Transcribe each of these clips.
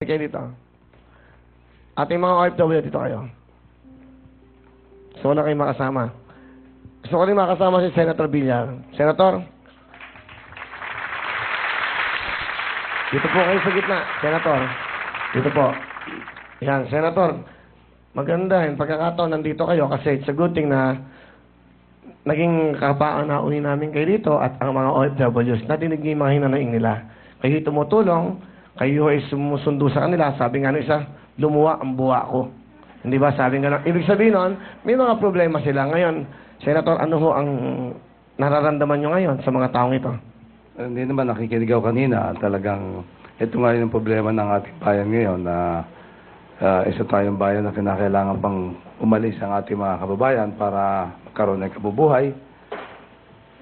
Kayo dito. Ating mga OFW dito kayo. Gusto ko na kayo makasama. Gusto ko rin makasama si Senator Villar. Senator? Dito po kayo sa gitna. Senator. Dito po. Yan, Senator. Maganda yung pagkakataon nandito kayo kasi it's a good thing na naging kapaan na uli namin kayo dito at ang mga OFWs natinig niyo yung mga hinanaing nila. Kayo tumutulong, kayo ay sumusundo sa kanila. Sabi nga ng isa, lumuwa ang buwa ko. Hindi ba? Sabi nga ng, ibig sabihin nun, may mga problema sila. Ngayon, Senator, ano ho ang nararamdaman nyo ngayon sa mga taong ito? Hindi naman nakikinig ako kanina. Talagang ito nga yung problema ng ating bayan ngayon na isa tayong bayan na kinakailangan pang umalis ang ating mga kababayan para magkaroon ng kabubuhay.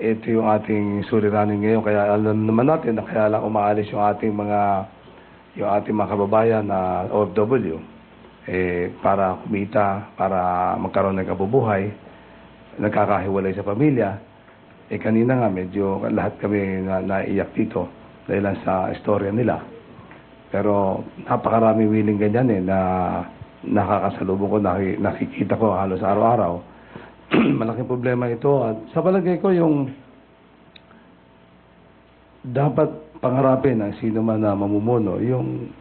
Ito yung ating suliranin ngayon. Kaya alam naman natin na kaya lang umaalis yung ating mga kababayan na OFW para kumita, para magkaroon ng kabubuhay, nagkakahiwalay sa pamilya. Kanina nga medyo lahat kami naiyak dito dahil sa istorya nila. Pero napakarami willing ganyan na nakakasalubong ko, nakikita ko halos araw-araw. Malaking problema ito at sa palagay ko yung dapat pangarapin ng sino man na mamumuno yung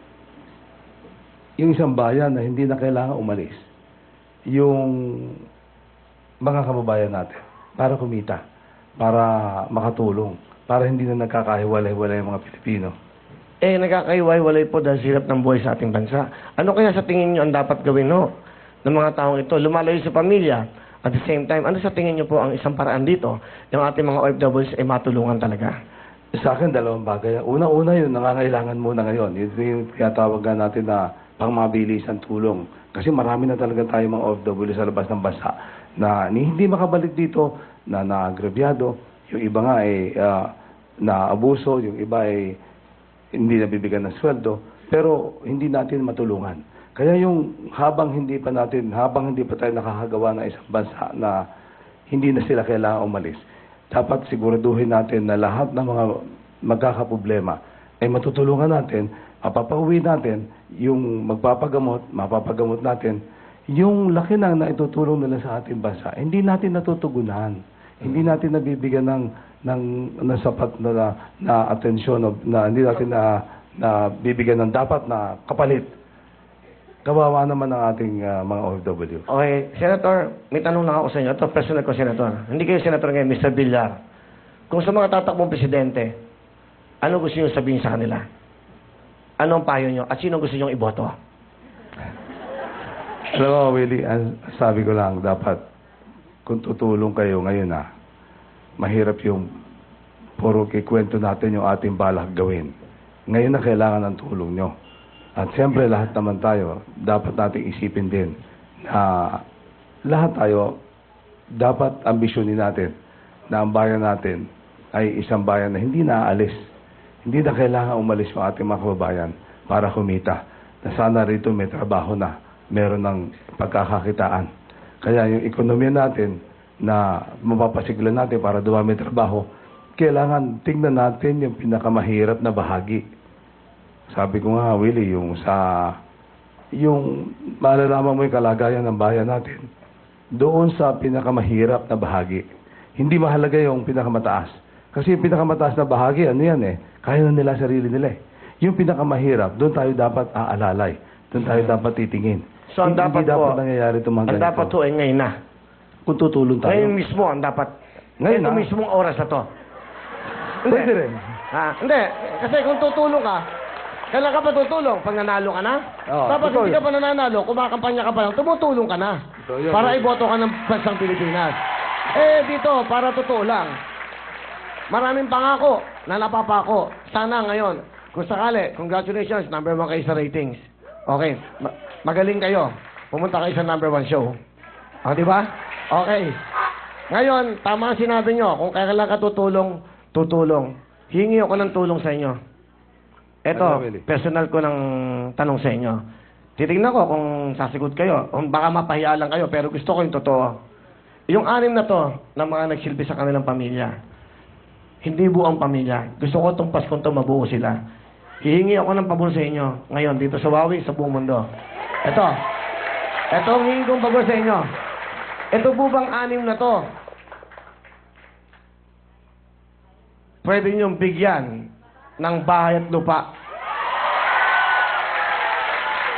isang bayan na hindi na kailangan umalis. Yung mga kababayan natin para kumita, para makatulong, para hindi na nagkakahiwalay-hiwalay ang mga Pilipino. Nagkakahiwalay po dahil hirap ng buhay sa ating bansa. Ano kaya sa tingin nyo ang dapat gawin ng mga taong ito? Lumalayo sa pamilya. At the same time, ano sa tingin nyo po ang isang paraan dito? Yung ating mga OFWs ay matulungan talaga. Sa akin, dalawang bagay. Una-una yun, nangangailangan muna ngayon. Ito yung tinatawagan natin na pangmabilisang tulong. Kasi marami na talaga tayo mga OFW sa labas ng bansa na hindi makabalik dito, na naagrabyado. Yung iba nga ay naabuso, yung iba ay hindi nabibigyan ng sweldo, pero hindi natin matulungan. Kaya yung habang hindi pa tayo nakakagawa ng isang bansa na hindi na sila kailangan umalis, dapat siguraduhin natin na lahat ng mga magkakaproblema ay matutulungan natin, mapapauwi natin, yung mapapagamot natin, yung laki na naitutulong nila sa ating bansa, hindi natin natutugunan. Hindi natin nabibigyan ng sapat na atensyon, na hindi natin na bibigyan ng dapat na kapalit. Kawawa naman ang ating mga OFW. Okay, Senator, may tanong lang ako sa inyo. Ito, personal ko, Senator. Hindi kayo Senator ngayon, Mr. Villar. Kung sa mga tatakbong presidente, ano gusto nyo sabihin sa kanila? Anong payo nyo? At sino gusto nyo iboto? Alam mo, Willie, sabi ko lang, dapat kung tutulong kayo ngayon mahirap yung puro kikwento natin yung ating balak gawin. Ngayon na kailangan ng tulong nyo. At siyempre, lahat naman tayo, dapat nating isipin din na lahat tayo, dapat ambisyonin natin na ang bayan natin ay isang bayan na hindi naaalis. Hindi na kailangan umalis yung ating mga kababayan para kumita. Na sana rito may trabaho na, meron ng pagkakakitaan. Kaya yung ekonomiya natin na mapapasiglan natin para dumami trabaho, kailangan tingnan natin yung pinakamahirap na bahagi. Sabi ko nga, Willie, yung malalaman mo yung kalagayan ng bayan natin, doon sa pinakamahirap na bahagi. Hindi mahalaga yung pinakamataas. Kasi yung pinakamataas na bahagi, kaya na nila sarili nila. Yung pinakamahirap, doon tayo dapat aalalay. Doon tayo dapat titingin. So, ang dapat po, nangyayari itong mga ang ganito. dapat po ay ngayon na. Kung tutulong tayo. Ngayon mismo ang dapat. Ngayon ito na. mismong oras na to. Pwede rin. Hindi. Kasi kung tutulong ka, kailan ka pa tutulong? Pag nanalo ka na? Oo, Dapat totoo hindi ka pa nanalo, kumakampanya ka pa lang, tumutulong ka na. Totoo yun. Para iboto ka ng bansang Pilipinas. Dito, para totoo lang. Maraming pangako na napapako. Sana ngayon, kung sakali, congratulations, #1 kayo sa ratings. Okay, magaling kayo. Pumunta kayo sa #1 show. Di ba? Okay. Ngayon, tama ang sinabi nyo. Kung kailan ka tutulong. Hingi ako ng tulong sa inyo. Ito, personal ko ng tanong sa inyo. Titignan ko kung sasagot kayo. Kung baka mapahiya lang kayo, pero gusto ko yung totoo. Yung 6 na to, na mga nagsilbi sa kanilang pamilya, hindi buong pamilya. Gusto ko itong Paskong to mabuo sila. hihingi ako ng pabor sa inyo. Ngayon, dito sa Wawi, sa buong mundo. Ito ang hihingi kong pabor sa inyo. Ito po bang 6 na to? Pwede niyong bigyan ng bahay at lupa.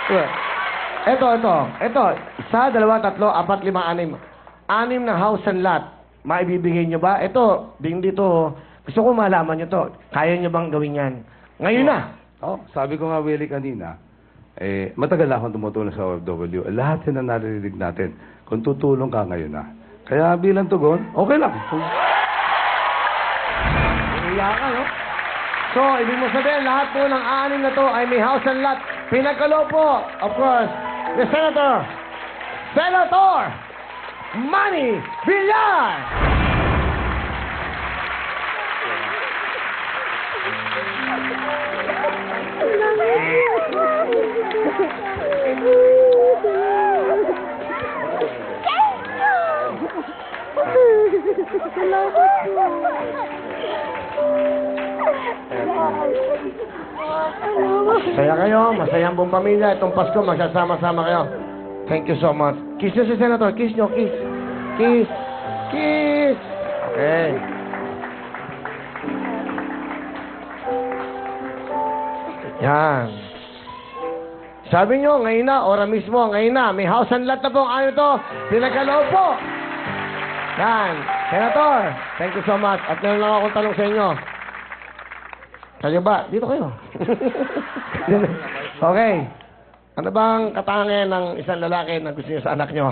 Ito. 1, 2, 3, 4, 5, 6. 6 na house and lot. Maibibigay niyo ba? Ito, dito. Gusto ko malaman niyo to. Kaya niyo bang gawin yan? Ngayon na. Sabi ko nga, Willie, kanina, matagal na akong tumutulong sa OFW. Lahat yan na narinig natin. Kung tutulong ka ngayon na. Kaya bilang tugon, okay lang. Iiyakan, no? So, ibig mo sabihin, lahat po ng 6 na to ay may house and lot. Pinagkalo po, of course, the Senator Manny Villar! Masaya kayo, masaya ang buong pamilya. Itong Pasko, magsasama-sama kayo. Thank you so much. Kiss nyo si Senator. Kiss nyo, kiss. Kiss. Kiss. Okay. Yan. Sabi nyo, ngayon na, ora mismo, ngayon na, may house and lot na po. Ano to? Pinagkaloob po. Yan. Senator, thank you so much. At meron lang akong tanong sa inyo. Kayo ba? Dito kayo. Okay. Ano bang katangian ng isang lalaki na gusto niyo sa anak niyo?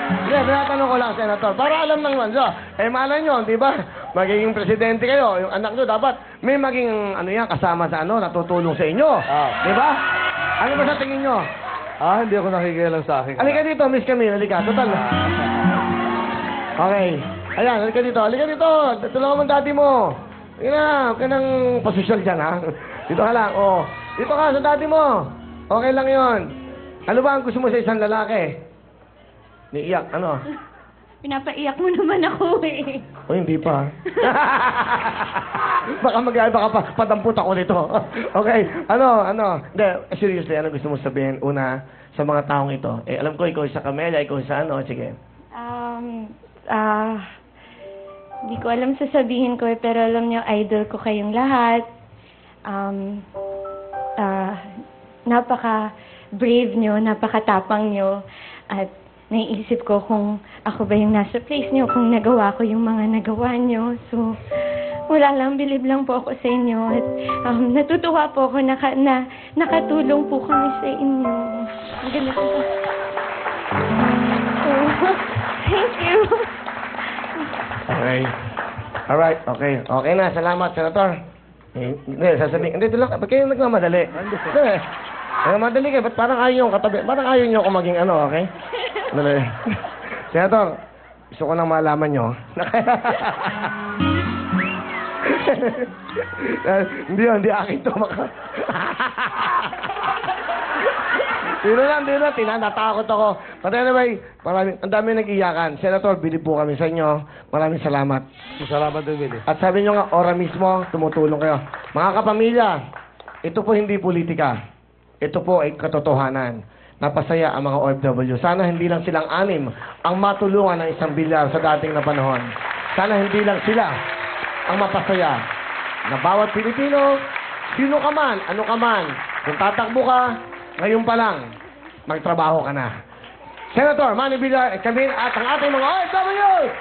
Hindi, tinatanong ko lang, Senator. Para alam naman, so, malay nyo, di ba? Magiging presidente kayo. Yung anak nyo, dapat may maging, kasama sa natutulong sa inyo. Di ba? Ano ba sa tingin nyo? Hindi ako nakikialam sa akin. Halika dito, Miss Camille. Halika. Total. Okay. Ayan, halika dito. Halika dito. Tulungan mo ang daddy mo. Halika na. Huwag ka ng position dyan, ha? Dito ka lang. Dito ka sa daddy mo. Okay lang yon. Ano ba ang gusto mo sa isang lalaki? Niiyak. Ano? Pinapaiyak mo naman ako eh. O, hindi pa. Baka padampot ako nito. Okay. Ano? Hindi, seriously, ano gusto mo sabihin? Una, sa mga taong ito. Alam ko, ikaw sa Camellia, ikaw sa Sige. Hindi ko alam sasabihin ko pero alam niyo, idol ko kayong lahat. Napaka-brave niyo, napaka-tapang niyo. At naiisip ko kung ako ba yung nasa place niyo, kung nagawa ko yung mga nagawa niyo. So, wala lang, bilib lang po ako sa inyo. At natutuwa po ako na nakatulong po kami sa inyo. Ang ganda po. So, thank you. Okay. Alright, okay. Okay na, salamat, Senator. Hindi, sasabihin. Hindi, ito lang. Ba't kayo nagmamadali? Hindi. Nagmamadali kayo. Ba't parang ayaw nyo katabi? Parang ayaw nyo kung maging okay? Dali. Senator, gusto ko nang malaman nyo. Hindi akin to. Dito lang. Natakot ako. But anyway, ang dami nag-iyakan. Senator, bilib po kami sa inyo. Maraming salamat. Salamat din, Willie. At sabi nyo nga, ora mismo, tumutulong kayo. Mga kapamilya, ito po hindi politika. Ito po ay katotohanan. Napasaya ang mga OFW. Sana hindi lang silang 6 ang matulungan ng isang bilyar sa dating na panahon. Sana hindi lang sila ang mapasaya. Na bawat Pilipino, sino ka man, ano ka man, kung tatakbo ka, ngayon pa lang, magtrabaho ka na. Senator Manny Villar, Camille, at ang ating mga OFW!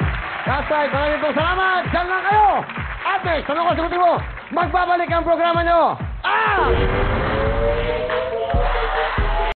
Kasay, maraming pong salamat! Diyan lang kayo! Ate, tanong ko, sagutin mo, magbabalik ang programa nyo!